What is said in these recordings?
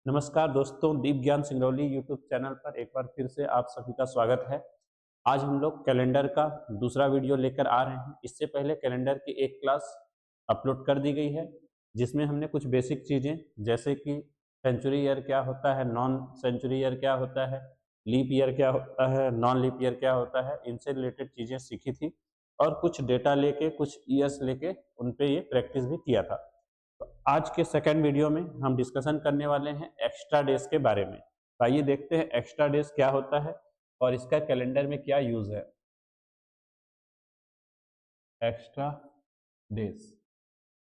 नमस्कार दोस्तों, दीप ज्ञान सिंगरौली यूट्यूब चैनल पर एक बार फिर से आप सभी का स्वागत है। आज हम लोग कैलेंडर का दूसरा वीडियो लेकर आ रहे हैं। इससे पहले कैलेंडर की एक क्लास अपलोड कर दी गई है, जिसमें हमने कुछ बेसिक चीज़ें जैसे कि सेंचुरी ईयर क्या होता है, नॉन सेंचुरी ईयर क्या होता है, लीप ईयर क्या होता है, नॉन लीप ईयर क्या होता है, इनसे रिलेटेड चीज़ें सीखी थी और कुछ डेटा लेके, कुछ ईयर्स लेके उन पे ये प्रैक्टिस भी किया था। तो आज के सेकंड वीडियो में हम डिस्कशन करने वाले हैं एक्स्ट्रा डेज के बारे में। तो आइए देखते हैं एक्स्ट्रा डेज क्या होता है और इसका कैलेंडर में क्या यूज है। एक्स्ट्रा डेज,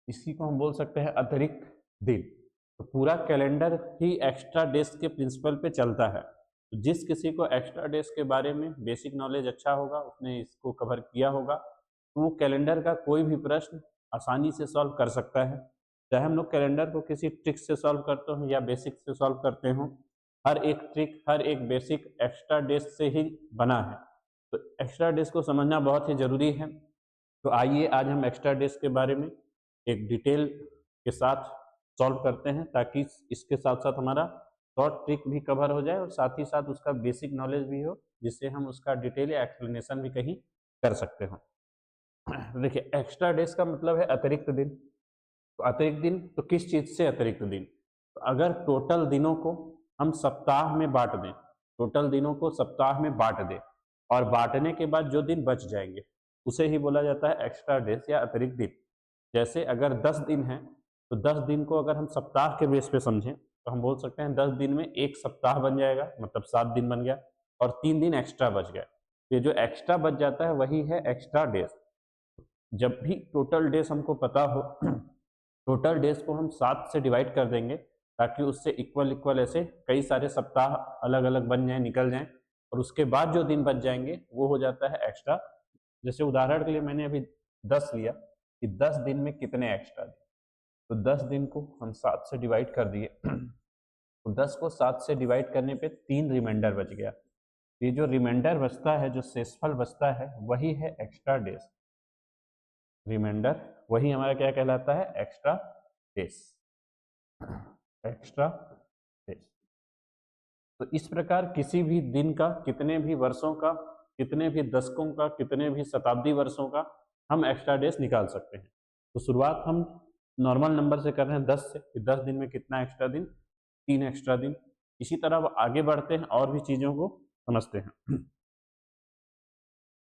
इसी को हम बोल सकते हैं अतिरिक्त दिन। तो पूरा कैलेंडर ही एक्स्ट्रा डेज के प्रिंसिपल पे चलता है। तो जिस किसी को एक्स्ट्रा डेज के बारे में बेसिक नॉलेज अच्छा होगा, उसने इसको कवर किया होगा, तो वो कैलेंडर का कोई भी प्रश्न आसानी से सॉल्व कर सकता है। चाहे हम लोग कैलेंडर को किसी ट्रिक से सॉल्व करते हो या बेसिक से सॉल्व करते हो, हर एक ट्रिक, हर एक बेसिक एक्स्ट्रा डेज से ही बना है। तो एक्स्ट्रा डेज को समझना बहुत ही जरूरी है। तो आइए आज हम एक्स्ट्रा डेज के बारे में एक डिटेल के साथ सॉल्व करते हैं, ताकि इसके साथ साथ हमारा शॉर्ट ट्रिक भी कवर हो जाए और साथ ही साथ उसका बेसिक नॉलेज भी हो, जिससे हम उसका डिटेल या एक्सप्लेनेशन भी कहीं कर सकते हो। देखिए, एक्स्ट्रा डेज का मतलब है अतिरिक्त दिन। तो अतिरिक्त दिन तो किस चीज से अतिरिक्त दिन? तो अगर टोटल दिनों को हम सप्ताह में बांट दें, टोटल दिनों को सप्ताह में बांट दें और बांटने के बाद जो दिन बच जाएंगे उसे ही बोला जाता है एक्स्ट्रा डेज या अतिरिक्त दिन। जैसे अगर 10 दिन है, तो 10 दिन को अगर हम सप्ताह के बेस पे समझें तो हम बोल सकते हैं 10 दिन में एक सप्ताह बन जाएगा, मतलब 7 दिन बन गया और 3 दिन एक्स्ट्रा बच गया। ये जो एक्स्ट्रा बच जाता है वही है एक्स्ट्रा डेज। जब भी टोटल डेज हमको पता हो, टोटल डेज को हम 7 से डिवाइड कर देंगे, ताकि उससे इक्वल इक्वल ऐसे कई सारे सप्ताह अलग अलग बन जाएं, निकल जाएं, और उसके बाद जो दिन बच जाएंगे वो हो जाता है एक्स्ट्रा। जैसे उदाहरण के लिए मैंने अभी 10 लिया कि 10 दिन में कितने एक्स्ट्रा दिन, तो 10 दिन को हम 7 से डिवाइड कर दिए। तो 10 को 7 से डिवाइड करने पे 3 रिमाइंडर बच गया। ये जो रिमाइंडर बचता है, जो शेषफल बचता है, वही है एक्स्ट्रा डेज। रिमाइंडर वही हमारा क्या कहलाता है? Extra days. Extra days. तो इस प्रकार किसी भी दिन का, कितने भी वर्षों का, कितने भी दशकों का, कितने भी शताब्दी वर्षों का हम एक्स्ट्रा डेज निकाल सकते हैं। तो शुरुआत हम नॉर्मल नंबर से कर रहे हैं 10 से, कि 10 दिन में कितना एक्स्ट्रा दिन? 3 एक्स्ट्रा दिन। इसी तरह अब आगे बढ़ते हैं और भी चीजों को समझते हैं।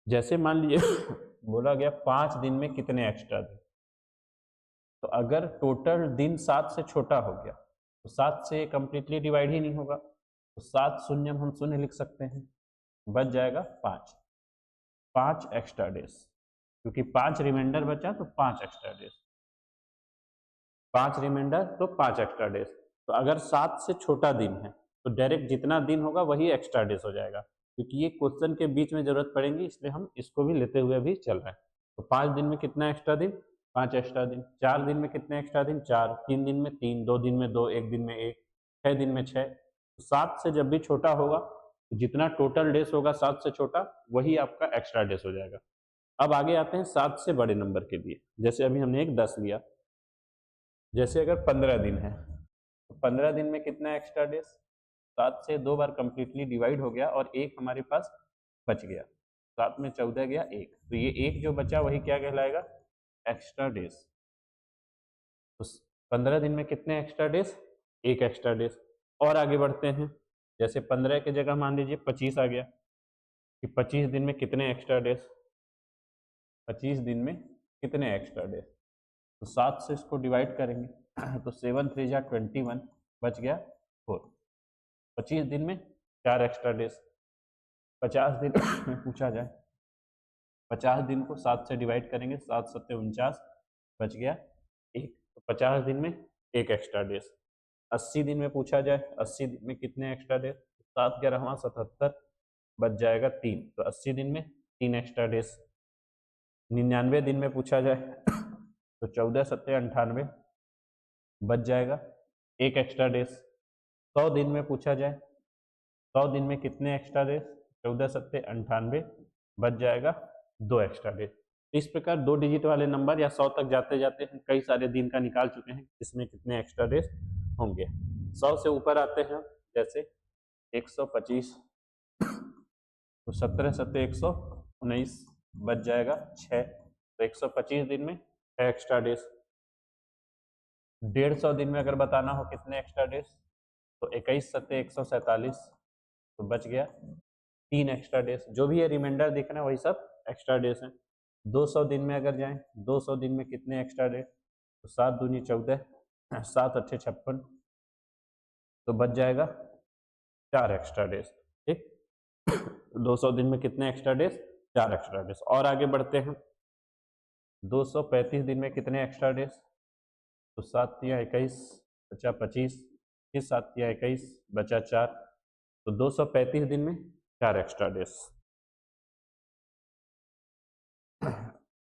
जैसे मान लीजिए बोला गया 5 दिन में कितने एक्स्ट्रा दिन। तो अगर टोटल दिन 7 से छोटा हो गया तो 7 से कंप्लीटली डिवाइड ही नहीं होगा, तो 7 शून्य हम शून्य लिख सकते हैं, बच जाएगा 5। 5 एक्स्ट्रा डेज, क्योंकि 5 रिमाइंडर बचा तो 5 एक्स्ट्रा डेज। 5 रिमाइंडर तो 5 एक्स्ट्रा डेज। तो अगर 7 से छोटा दिन है तो डायरेक्ट जितना दिन होगा वही एक्स्ट्रा डेज हो जाएगा, क्योंकि ये क्वेश्चन के बीच में जरूरत पड़ेगी, इसलिए हम इसको भी लेते हुए भी चल रहे हैं। तो 5 दिन में कितना एक्स्ट्रा दिन? 5 एक्स्ट्रा दिन। 4 दिन में कितने एक्स्ट्रा दिन? 4। 3 दिन में 3, 2 दिन में 2, 1 दिन में 1, 6 दिन में 6। तो 7 से जब भी छोटा होगा तो जितना टोटल डेज होगा 7 से छोटा, वही आपका एक्स्ट्रा डेज हो जाएगा। अब आगे आते हैं 7 से बड़े नंबर के लिए। जैसे अभी हमने एक 10 लिया। जैसे अगर 15 दिन है, तो 15 दिन में कितना एक्स्ट्रा डेज? 7 से 2 बार कंप्लीटली डिवाइड हो गया और 1 हमारे पास बच गया। 7 में 14 गया 1, तो ये 1 जो बचा वही क्या कहलाएगा? Extra days. तो 15 दिन में कितने एक्स्ट्रा डेज? 1 extra days. और आगे बढ़ते हैं। जैसे 15 की जगह मान लीजिए 25 आ गया, कि 25 दिन में कितने एक्स्ट्रा डेज? 25 दिन में कितने एक्स्ट्रा डेज? तो 7 से इसको डिवाइड करेंगे तो 7 3 जा 21, बच गया 4। 25 दिन में 4 एक्स्ट्रा डेज। 50 दिन में पूछा जाए, 50 दिन को 7 से डिवाइड करेंगे, 7 7 49, बच गया 1। तो 50 दिन में 1 एक्स्ट्रा डेज। 80 दिन में पूछा जाए, 80 दिन में कितने एक्स्ट्रा डेज? 7 11 77, बच जाएगा 3। तो 80 दिन में 3 एक्स्ट्रा डेज। 99 दिन में पूछा जाए तो 14 7 98, बच जाएगा 1 एक्स्ट्रा डेज। 100 दिन में पूछा जाए, 100 दिन में कितने एक्स्ट्रा डेज? 14 7 98, बच जाएगा 2 एक्स्ट्रा डेज। इस प्रकार 2 डिजिट वाले नंबर या 100 तक जाते जाते हम कई सारे दिन का निकाल चुके हैं, इसमें कितने एक्स्ट्रा डेज होंगे। 100 से ऊपर आते हैं जैसे 125, तो 17 सत्ते 119 बच जाएगा 6, तो 125 दिन में 6 एक्स्ट्रा डेज। 150 दिन में अगर बताना हो कितने एक्स्ट्रा डेज, तो 21 सत्ते 147, तो बच गया 3 एक्स्ट्रा डेज। जो भी ये रिमाइंडर दिख रहा है वही सब एक्स्ट्रा डेज हैं। 200 दिन में अगर जाएं, 200 दिन में कितने एक्स्ट्रा डेज, तो 7 दूनी 14, 7 अच्छे 56, तो बच जाएगा 4 एक्स्ट्रा डेज। ठीक, 200 दिन में कितने एक्स्ट्रा डेज, 4 एक्स्ट्रा डेज। और आगे बढ़ते हैं, 235 दिन में कितने एक्स्ट्रा डेज, तो 7 या 21 बचा 25, फिर 7 या 21 बचा 4, तो 235 दिन में 4 एक्स्ट्रा डेज।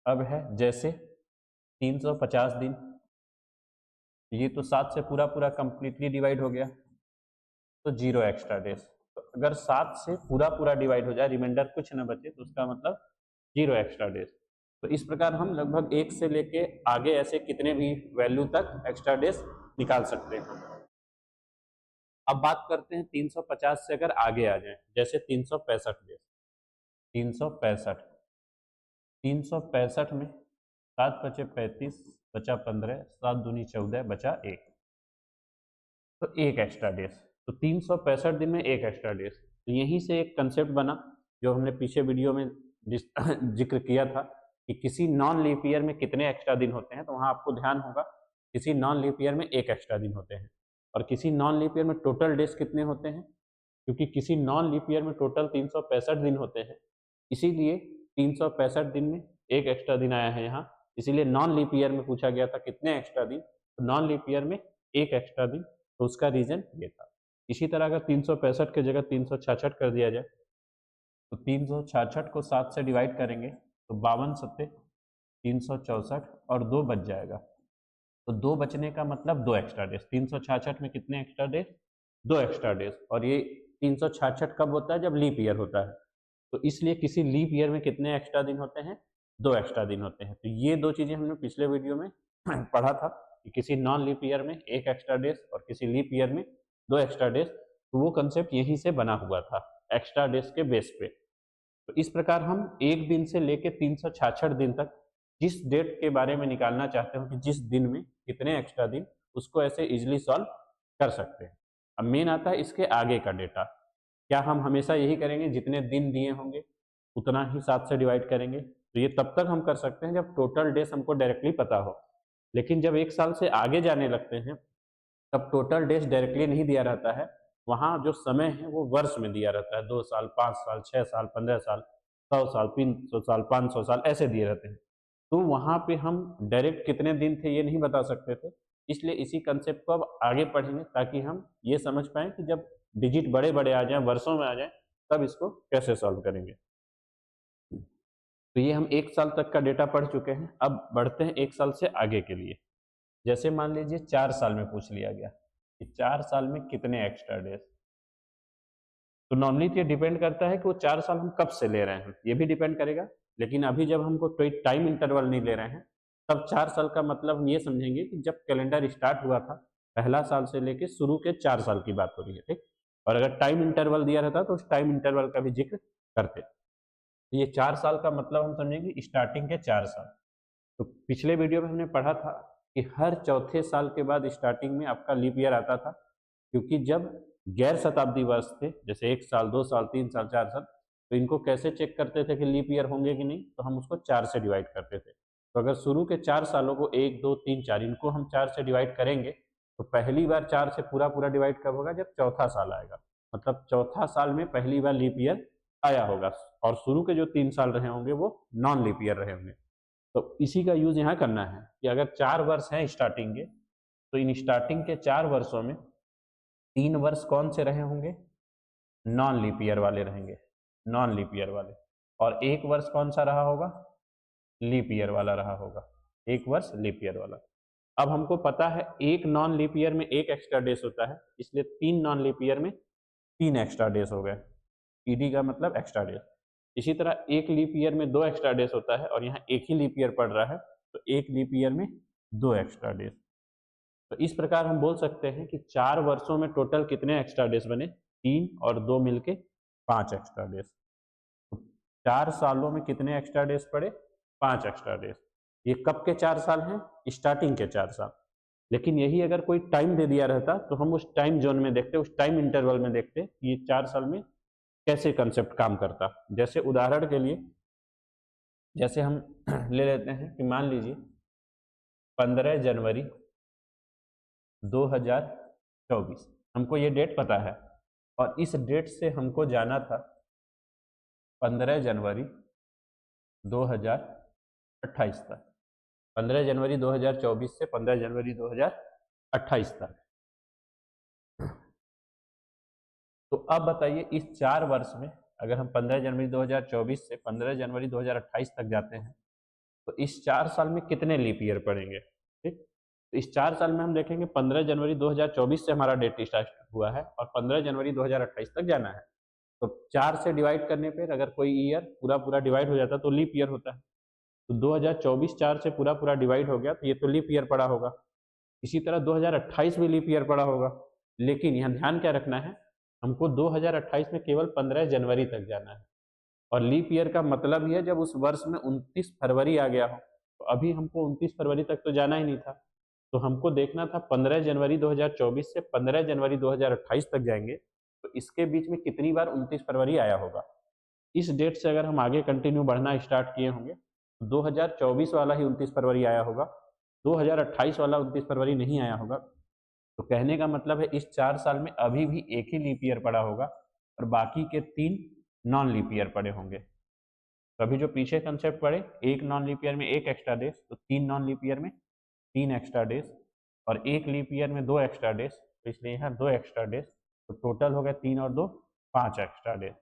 अब है जैसे 350 दिन, ये तो 7 से पूरा पूरा कंप्लीटली डिवाइड हो गया, तो 0 एक्स्ट्रा डेज। तो अगर 7 से पूरा पूरा डिवाइड हो जाए, रिमाइंडर कुछ न बचे, तो उसका मतलब 0 एक्स्ट्रा डेज। तो इस प्रकार हम लगभग 1 से लेके आगे ऐसे कितने भी वैल्यू तक एक्स्ट्रा डेज निकाल सकते हैं। अब बात करते हैं 350 से अगर आगे आ जाए, जैसे 365 डेज। 365 में 7 बचे 35 बचा 15, 7 दूनी 14 बचा 1, तो 1 एक्स्ट्रा डेज। तो 365 दिन में 1 एक्स्ट्रा डेज। तो यहीं से एक कंसेप्ट बना जो हमने पीछे वीडियो में जिक्र किया था कि किसी नॉन लीप ईयर में कितने एक्स्ट्रा दिन होते हैं। तो वहाँ आपको ध्यान होगा किसी नॉन लीप ईयर में 1 एक्स्ट्रा दिन होते हैं, और किसी नॉन लीप ईयर में टोटल डेज कितने होते हैं, क्योंकि किसी नॉन लीप ईयर में टोटल 365 दिन होते हैं, इसीलिए 365 दिन में 1 एक्स्ट्रा दिन आया है यहाँ, इसीलिए नॉन लीप ईयर में पूछा गया था कितने एक्स्ट्रा दिन, तो नॉन लीप ईयर में 1 एक्स्ट्रा दिन, तो उसका रीजन ये था। इसी तरह अगर 365 की जगह 366 कर दिया जाए, तो 366 को 7 से डिवाइड करेंगे तो 52 सत्ते 364 और 2 बच जाएगा। तो 2 बचने का मतलब 2 एक्स्ट्रा डेज। 366 में कितने एक्स्ट्रा डेज, 2 एक्स्ट्रा डेज। और ये 366 कब होता है, जब लीप ईयर होता है। तो इसलिए किसी लीप ईयर में कितने एक्स्ट्रा दिन होते हैं, 2 एक्स्ट्रा दिन होते हैं। तो ये दो चीजें हमने पिछले वीडियो में पढ़ा था कि किसी नॉन लीप ईयर में 1 एक्स्ट्रा डेज और किसी लीप ईयर में 2 एक्स्ट्रा डेज। तो वो कंसेप्ट यहीं से बना हुआ था, एक्स्ट्रा डेज के बेस पे। तो इस प्रकार हम 1 दिन से लेके 366 दिन तक जिस डेट के बारे में निकालना चाहते हो कि जिस दिन में कितने एक्स्ट्रा दिन, उसको ऐसे इजिली सॉल्व कर सकते हैं। अब मेन आता है इसके आगे का डेटा। क्या हम हमेशा यही करेंगे, जितने दिन दिए होंगे उतना ही 7 से डिवाइड करेंगे? तो ये तब तक हम कर सकते हैं जब टोटल डेज हमको डायरेक्टली पता हो। लेकिन जब 1 साल से आगे जाने लगते हैं तब टोटल डेज डायरेक्टली नहीं दिया रहता है, वहाँ जो समय है वो वर्ष में दिया रहता है। 2 साल, 5 साल, 6 साल, 15 साल, 100 साल, 300 साल, 500 साल ऐसे दिए रहते हैं। तो वहाँ पे हम डायरेक्ट कितने दिन थे ये नहीं बता सकते थे, इसलिए इसी कंसेप्ट को अब आगे पढ़ेंगे ताकि हम ये समझ पाएँ कि जब डिजिट बड़े बड़े आ जाएं, वर्षों में आ जाएं, तब इसको कैसे सॉल्व करेंगे। तो ये हम 1 साल तक का डेटा पढ़ चुके हैं। अब बढ़ते हैं 1 साल से आगे के लिए। जैसे मान लीजिए 4 साल में पूछ लिया गया कि 4 साल में कितने एक्स्ट्रा डेज। तो नॉर्मली ये डिपेंड करता है कि वो 4 साल हम कब से ले रहे हैं, ये भी डिपेंड करेगा। लेकिन अभी जब हमको कोई टाइम इंटरवल नहीं ले रहे हैं, तब 4 साल का मतलब हम ये समझेंगे कि जब कैलेंडर स्टार्ट हुआ था, पहला साल से लेके शुरू के 4 साल की बात हो रही है, ठीक। और अगर टाइम इंटरवल दिया रहता तो उस टाइम इंटरवल का भी जिक्र करते। तो ये 4 साल का मतलब हम समझेंगे स्टार्टिंग के 4 साल। तो पिछले वीडियो में हमने पढ़ा था कि हर चौथे साल के बाद स्टार्टिंग में आपका लीप ईयर आता था, क्योंकि जब गैर शताब्दी वर्ष थे, जैसे 1 साल, 2 साल, 3 साल, 4 साल, तो इनको कैसे चेक करते थे कि लीप ईयर होंगे कि नहीं, तो हम उसको 4 से डिवाइड करते थे। तो अगर शुरू के 4 सालों को 1, 2, 3, 4 इनको हम 4 से डिवाइड करेंगे, तो पहली बार 4 से पूरा पूरा डिवाइड कब होगा, जब चौथा साल आएगा। मतलब चौथा साल में पहली बार लीप ईयर आया होगा, और शुरू के जो 3 साल रहे होंगे वो नॉन लीप ईयर रहे होंगे। तो इसी का यूज यहाँ करना है कि अगर 4 वर्ष हैं स्टार्टिंग के, तो इन स्टार्टिंग के 4 वर्षों में 3 वर्ष कौन से रहे होंगे, नॉन लीप ईयर वाले रहेंगे, नॉन लीप ईयर वाले। और 1 वर्ष कौन सा रहा होगा, लीप ईयर वाला रहा होगा, 1 वर्ष लीप ईयर वाला। अब हमको पता है एक नॉन लीप ईयर में 1 एक्स्ट्रा डेज होता है, इसलिए 3 नॉन लीप ईयर में 3 एक्स्ट्रा डेज हो गए। ईडी का मतलब एक्स्ट्रा डेज। इसी तरह एक लीप ईयर में 2 एक्स्ट्रा डेज होता है, और यहाँ एक ही लीप ईयर पड़ रहा है, तो एक लीप ईयर में 2 एक्स्ट्रा डेज। तो इस प्रकार हम बोल सकते हैं कि 4 वर्षों में टोटल कितने एक्स्ट्रा डेज बने, 3 और 2 मिलके 5 एक्स्ट्रा डेज। 4 सालों में कितने एक्स्ट्रा डेज पड़े, 5 एक्स्ट्रा डेज। ये कब के 4 साल हैं, स्टार्टिंग के 4 साल। लेकिन यही अगर कोई टाइम दे दिया रहता तो हम उस टाइम जोन में देखते, उस टाइम इंटरवल में देखते कि ये 4 साल में कैसे कंसेप्ट काम करता। जैसे उदाहरण के लिए, जैसे हम ले लेते हैं कि मान लीजिए 15 जनवरी 2024, हमको ये डेट पता है और इस डेट से हमको जाना था 15 जनवरी 2028 तक। 15 जनवरी 2024 से 15 जनवरी 2028 तक। तो अब बताइए इस 4 वर्ष में अगर हम 15 जनवरी 2024 से 15 जनवरी 2028 तक जाते हैं तो इस 4 साल में कितने लीप ईयर पड़ेंगे। ठीक, तो इस 4 साल में हम देखेंगे 15 जनवरी 2024 से हमारा डेट स्टार्ट हुआ है और 15 जनवरी 2028 तक जाना है। तो 4 से डिवाइड करने पर अगर कोई ईयर पूरा पूरा डिवाइड हो जाता तो लीप ईयर होता है। तो 2024 4 से पूरा पूरा डिवाइड हो गया तो ये तो लीप ईयर पड़ा होगा। इसी तरह 2028 भी लीप ईयर पड़ा होगा। लेकिन यहाँ ध्यान क्या रखना है, हमको 2028 में केवल 15 जनवरी तक जाना है और लीप ईयर का मतलब ही है जब उस वर्ष में 29 फरवरी आ गया हो। तो अभी हमको 29 फरवरी तक तो जाना ही नहीं था, तो हमको देखना था 15 जनवरी 2024 से 15 जनवरी 2028 तक जाएंगे तो इसके बीच में कितनी बार 29 फरवरी आया होगा। इस डेट से अगर हम आगे कंटिन्यू बढ़ना स्टार्ट किए होंगे तो 2024 वाला ही 29 फरवरी आया होगा, 2028 वाला 29 फरवरी नहीं आया होगा। तो कहने का मतलब है इस 4 साल में अभी भी एक ही लीप ईयर पड़ा होगा और बाकी के 3 नॉन लीप ईयर पड़े होंगे। तो अभी जो पीछे कंसेप्ट पड़े, एक नॉन लीप ईयर में 1 एक्स्ट्रा डेज, तो 3 नॉन लीप ईयर में 3 एक्स्ट्रा डेज और 1 लीप ईयर में 2 एक्स्ट्रा डेज, तो इसलिए यहाँ 2 एक्स्ट्रा डेज, तो टोटल हो गया 3 और 2 5 एक्स्ट्रा डेज।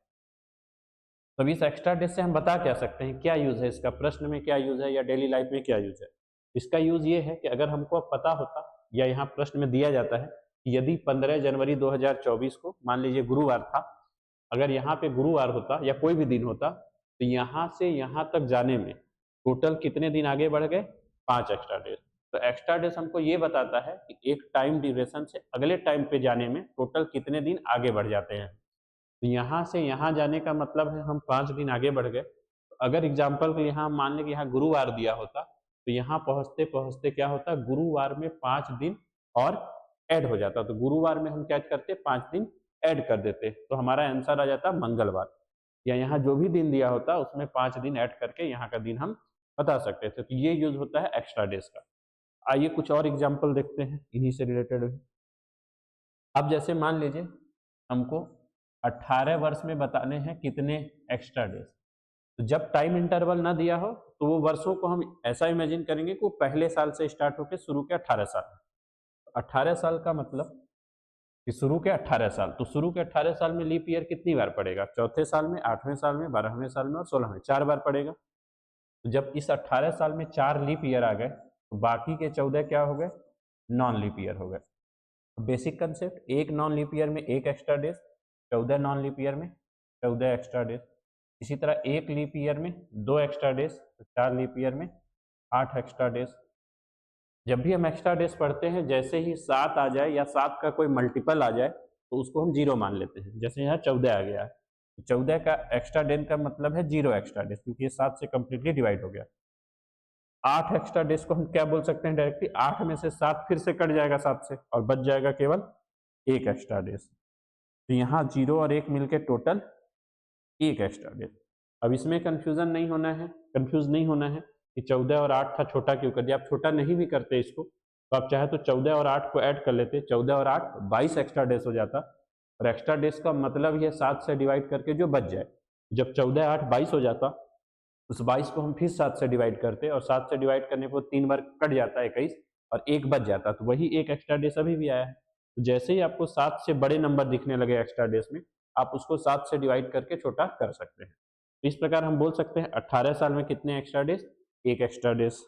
तो इस एक्स्ट्रा डेज से हम बता क्या सकते हैं, क्या यूज है इसका, प्रश्न में क्या यूज है या डेली लाइफ में क्या यूज है। इसका यूज ये है कि अगर हमको अब पता होता या यहाँ प्रश्न में दिया जाता है कि यदि 15 जनवरी 2024 को मान लीजिए गुरुवार था, अगर यहाँ पे गुरुवार होता या कोई भी दिन होता तो यहाँ से यहाँ तक जाने में टोटल कितने दिन आगे बढ़ गए, 5 एक्स्ट्रा डेज। तो एक्स्ट्रा डेज हमको ये बताता है कि एक टाइम ड्यूरेशन से अगले टाइम पे जाने में टोटल कितने दिन आगे बढ़ जाते हैं। तो यहाँ से यहाँ जाने का मतलब है हम 5 दिन आगे बढ़ गए। तो अगर एग्जाम्पल के यहाँ मान लें कि यहाँ गुरुवार दिया होता तो यहाँ पहुँचते पहुँचते क्या होता, गुरुवार में 5 दिन और ऐड हो जाता। तो गुरुवार में हम क्या करते, 5 दिन ऐड कर देते, तो हमारा आंसर आ जाता मंगलवार। या यहाँ जो भी दिन दिया होता उसमें 5 दिन ऐड करके यहाँ का दिन हम बता सकते थे। तो ये यूज होता है एक्स्ट्रा डेज का। आइए कुछ और एग्जाम्पल देखते हैं इन्हीं से रिलेटेड। अब जैसे मान लीजिए हमको 18 वर्ष में बताने हैं कितने एक्स्ट्रा डेज। तो जब टाइम इंटरवल ना दिया हो तो वो वर्षों को हम ऐसा इमेजिन करेंगे कि वो पहले साल से स्टार्ट होकर शुरू के 18 साल। 18 साल का मतलब कि शुरू के 18 साल, तो शुरू के 18 साल में लीप ईयर कितनी बार पड़ेगा, चौथे साल में, 8वें साल में, 12वें साल में और 16वें, 4 बार पड़ेगा। तो जब इस 18 साल में 4 लीप ईयर आ गए तो बाकी के 14 क्या हो गए, नॉन लीप ईयर हो गए। बेसिक कंसेप्ट, एक नॉन लीप ईयर में 1 extra days, 14 non leap year में 14 एक्स्ट्रा डेज। इसी तरह 1 लीप ईयर में 2 एक्स्ट्रा डेज, तो 4 लीप ईयर में 8 एक्स्ट्रा डेज। जब भी हम एक्स्ट्रा डेज पढ़ते हैं, जैसे ही 7 आ जाए या 7 का कोई मल्टीपल आ जाए तो उसको हम 0 मान लेते हैं। जैसे यहाँ 14 आ गया है, तो 14 का एक्स्ट्रा डेज का मतलब है 0 एक्स्ट्रा डेज, क्योंकि ये 7 से कम्प्लीटली डिवाइड हो गया। 8 एक्स्ट्रा डेज को हम क्या बोल सकते हैं डायरेक्टली, 8 में से 7 फिर से कट जाएगा 7 से और बच जाएगा केवल 1 एक्स्ट्रा डेज। तो यहाँ 0 और 1 मिलके टोटल 1 एक्स्ट्रा डेज। अब इसमें कंफ्यूज नहीं होना है कि 14 और 8 था, छोटा क्यों कर दिया। आप छोटा नहीं भी करते इसको तो आप चाहे तो 14 और 8 को ऐड कर लेते, 14 और 8 22 एक्स्ट्रा डेज हो जाता। और एक्स्ट्रा डेज का मतलब ये 7 से डिवाइड करके जो बच जाए। जब 14 8 22 हो जाता, उस 22 को हम फिर 7 से डिवाइड करते और 7 से डिवाइड करने पर 3 बार कट जाता 21 और 1 बच जाता, तो वही 1 एक्स्ट्रा डेज अभी भी आया है। तो जैसे ही आपको 7 से बड़े नंबर दिखने लगे एक्स्ट्रा डेज में, आप उसको 7 से डिवाइड करके छोटा कर सकते हैं। तो इस प्रकार हम बोल सकते हैं 18 साल में कितने एक्स्ट्रा डेज, 1 एक्स्ट्रा डेज।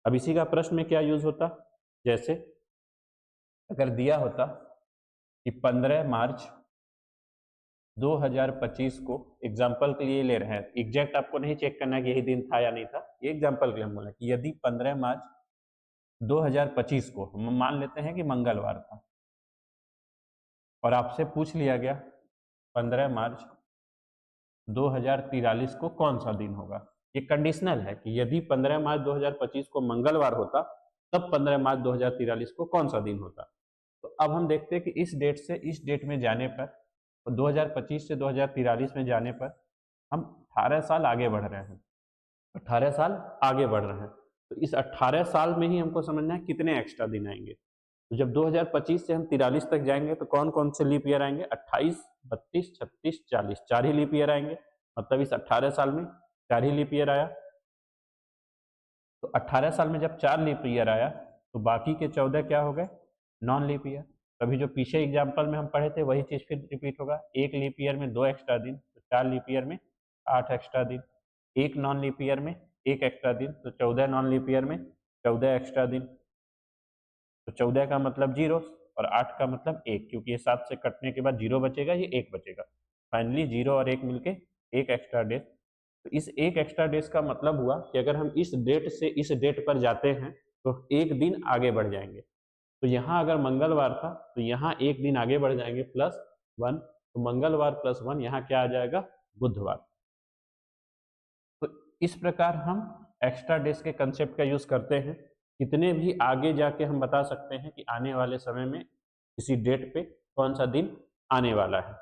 अब इसी का प्रश्न में क्या यूज होता, जैसे अगर दिया होता कि 15 मार्च 2025 को, एग्जाम्पल के लिए ले रहे हैं, एग्जैक्ट आपको नहीं चेक करना कि यही दिन था या नहीं था, ये एग्जाम्पल के लिए हम बोले कि यदि 15 मार्च 2025 को हम मान लेते हैं कि मंगलवार था, और आपसे पूछ लिया गया 15 मार्च 2043 को कौन सा दिन होगा। ये कंडीशनल है कि यदि 15 मार्च 2025 को मंगलवार होता तब 15 मार्च 2043 को कौन सा दिन होता। तो अब हम देखते हैं कि इस डेट से इस डेट में जाने पर, 2025 से 2043 में जाने पर हम 18 साल आगे बढ़ रहे हैं, 18 साल आगे बढ़ रहे हैं। तो इस 18 साल में ही हमको समझना है कितने एक्स्ट्रा दिन आएंगे। तो जब 2025 से हम 43 तक जाएंगे तो कौन कौन से लीप ईयर आएंगे, 28, 32, 36, 40, 4 ही लीप ईयर आएंगे। मतलब इस 18 साल में 4 ही लीप ईयर आया। तो 18 साल में जब 4 लीप ईयर आया तो बाकी के 14 क्या हो गए, नॉन लीप ईयर। तभी जो पीछे एग्जाम्पल में हम पढ़े थे वही चीज फिर रिपीट होगा। एक लीप ईयर में 2 एक्स्ट्रा दिन, तो 4 लीप ईयर में 8 एक्स्ट्रा दिन। एक नॉन लीप ईयर में 1 एक्स्ट्रा दिन, तो 14 नॉन लीप ईयर में 14 एक्स्ट्रा दिन। तो 14 का मतलब 0 और 8 का मतलब 1, क्योंकि ये 7 से कटने के बाद 0 बचेगा, ये 1 बचेगा। फाइनली 0 और 1 मिलके 1 एक्स्ट्रा डेज। तो इस 1 एक्स्ट्रा डेज का मतलब हुआ कि अगर हम इस डेट से इस डेट पर जाते हैं तो 1 दिन आगे बढ़ जाएंगे। तो यहाँ अगर मंगलवार था तो यहाँ 1 दिन आगे बढ़ जाएंगे +1, तो मंगलवार +1 यहाँ क्या आ जाएगा, बुधवार। तो इस प्रकार हम एक्स्ट्रा डेज के कंसेप्ट का यूज करते हैं। कितने भी आगे जाके हम बता सकते हैं कि आने वाले समय में किसी डेट पे कौन सा दिन आने वाला है।